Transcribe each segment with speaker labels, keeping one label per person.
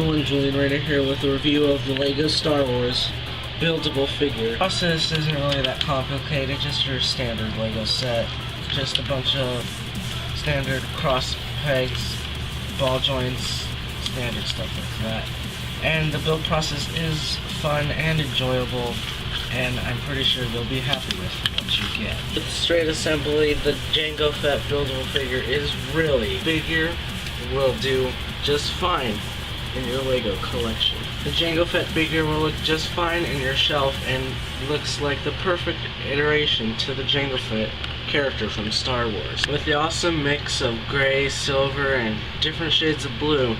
Speaker 1: Everyone, Julian right here with a review of the LEGO Star Wars buildable figure. The process isn't really that complicated, just your standard LEGO set. Just a bunch of standard cross pegs, ball joints, standard stuff like that. And the build process is fun and enjoyable, and I'm pretty sure you'll be happy with what you get. With straight assembly, the Jengo Fett buildable figure is really figure will do just fine in your LEGO collection. The Jengo Fett figure will look just fine in your shelf and looks like the perfect iteration to the Jengo Fett character from Star Wars. With the awesome mix of gray, silver, and different shades of blue,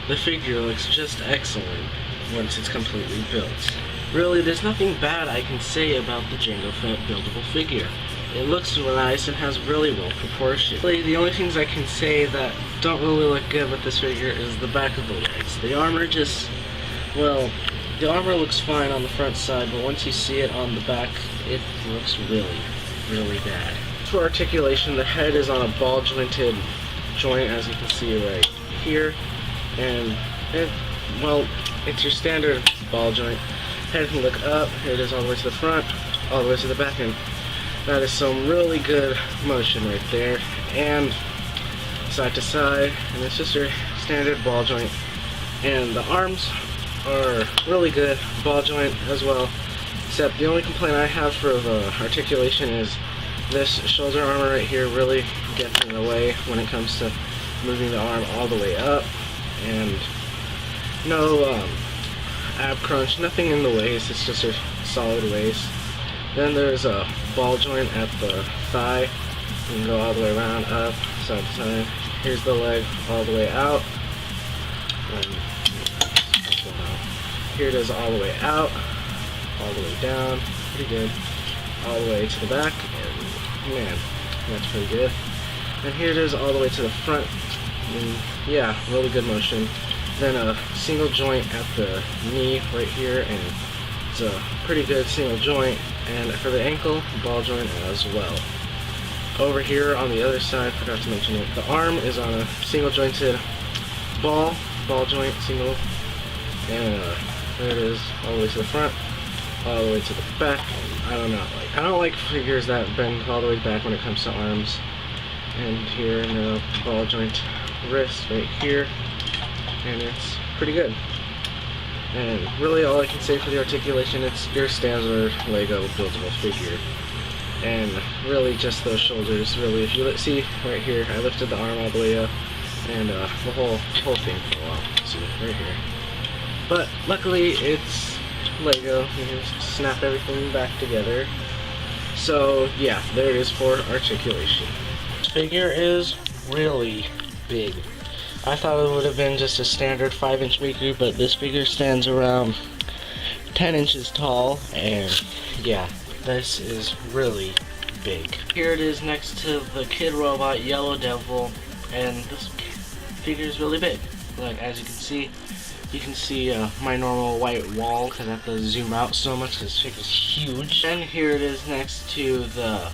Speaker 1: the figure looks just excellent once it's completely built. Really, there's nothing bad I can say about the Jengo Fett buildable figure. It looks nice and has really well proportioned. The only things I can say that don't really look good with this figure is the back of the legs. The armor just, well, the armor looks fine on the front side, but once you see it on the back, it looks really, really bad. For articulation, the head is on a ball jointed joint, as you can see right here, and it's your standard ball joint. Head can look up, it is all the way to the front, all the way to the back, and that is some really good motion right there, and side to side, and it's just your standard ball joint. And the arms are really good ball joint as well, except the only complaint I have for the articulation is this shoulder armor right here really gets in the way when it comes to moving the arm all the way up, and no ab crunch, nothing in the waist, it's just a solid waist. Then there's a ball joint at the thigh. You can go all the way around, up, side to side. Here's the leg all the way out. And here it is all the way out, all the way down, pretty good. All the way to the back, and man, that's pretty good. And here it is all the way to the front, and yeah, really good motion. Then a single joint at the knee right here, and it's a pretty good single joint. And for the ankle, ball joint as well. Over here on the other side, forgot to mention it, the arm is on a single jointed ball joint, single, and there it is, all the way to the front, all the way to the back. I don't like figures that bend all the way back when it comes to arms. And here in the ball joint wrist right here, and it's pretty good. And really all I can say for the articulation, it's your standard LEGO buildable figure. And really just those shoulders, really, if you see right here, I lifted the arm all the way up, and the whole thing fell off, see, right here. But luckily it's LEGO, you can just snap everything back together. So yeah, there it is for articulation. This figure is really big. I thought it would have been just a standard 5-inch figure, but this figure stands around 10 inches tall, and yeah, this is really big. Here it is next to the Kid Robot Yellow Devil, and this figure is really big. Like, as you can see my normal white wall, because I have to zoom out so much because this figure is huge. And here it is next to the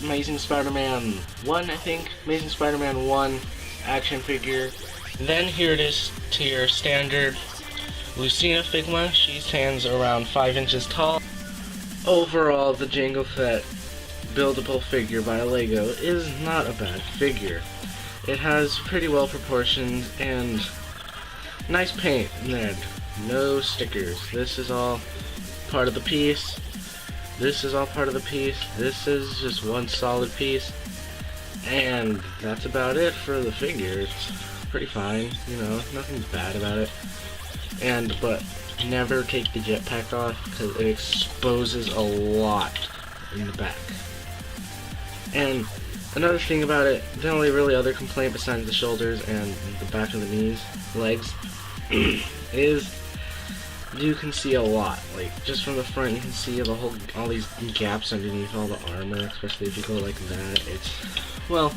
Speaker 1: Amazing Spider-Man 1, I think. Amazing Spider-Man 1 action figure. Then here it is to your standard Lucina Figma. She stands around 5 inches tall. Overall, the Jengo Fett buildable figure by LEGO is not a bad figure. It has pretty well proportioned and nice paint, and no stickers. This is all part of the piece. This is all part of the piece. This is just one solid piece. And that's about it for the figure. It's pretty fine, you know, nothing's bad about it. But never take the jetpack off, because it exposes a lot in the back. And another thing about it, the only really other complaint besides the shoulders and the back of the knees, legs, is you can see a lot. Like, just from the front you can see all these gaps underneath all the armor, especially if you go like that. Well,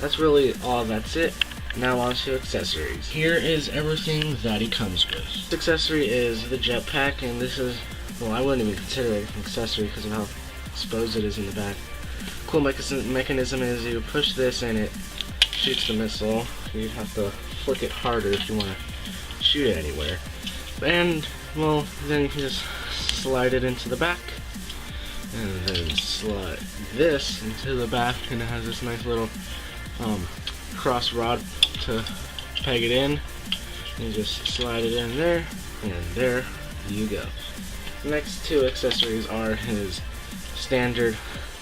Speaker 1: that's really all that's it. Now on to accessories. Here is everything that he comes with. This accessory is the jetpack, and this is, well, I wouldn't even consider it an accessory because of how exposed it is in the back. Cool mechanism is you push this and it shoots the missile. You'd have to flick it harder if you want to shoot it anywhere. And, well, then you can just slide it into the back, and then slide this into the back, and it has this nice little cross rod to peg it in. You just slide it in there, and there you go. The next two accessories are his standard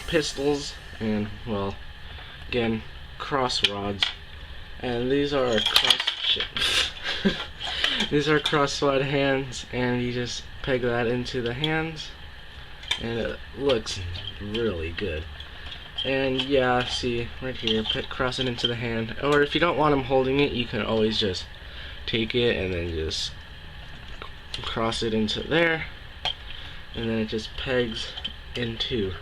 Speaker 1: pistols and, well, again, cross rods. And these are these are cross-slide hands, and you just peg that into the hands, and it looks really good. And yeah, see right here, cross it into the hand. Or if you don't want them holding it, you can always just take it and then just cross it into there, and then it just pegs into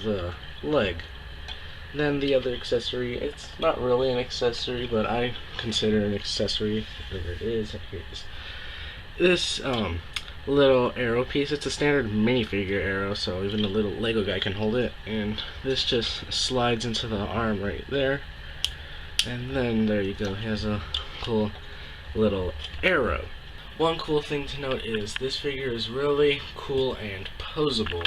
Speaker 1: the leg. Then the other accessory, it's not really an accessory, but I consider an accessory, whatever it is. Here it is. This little arrow piece, it's a standard minifigure arrow, so even a little Lego guy can hold it. And this just slides into the arm right there. And then there you go, he has a cool little arrow. One cool thing to note is this figure is really cool and posable,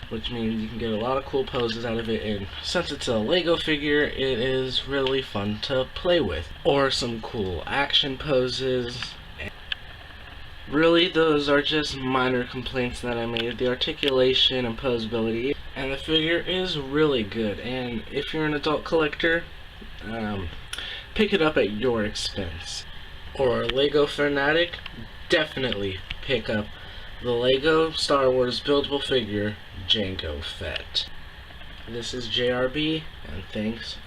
Speaker 1: which means you can get a lot of cool poses out of it, and since it's a Lego figure, it is really fun to play with. Or some cool action poses. Really, those are just minor complaints that I made. The articulation and posability, and the figure is really good, and if you're an adult collector, pick it up at your expense. Or a Lego fanatic, definitely pick up the Lego Star Wars buildable figure, Jengo Fett. This is JRB, and thanks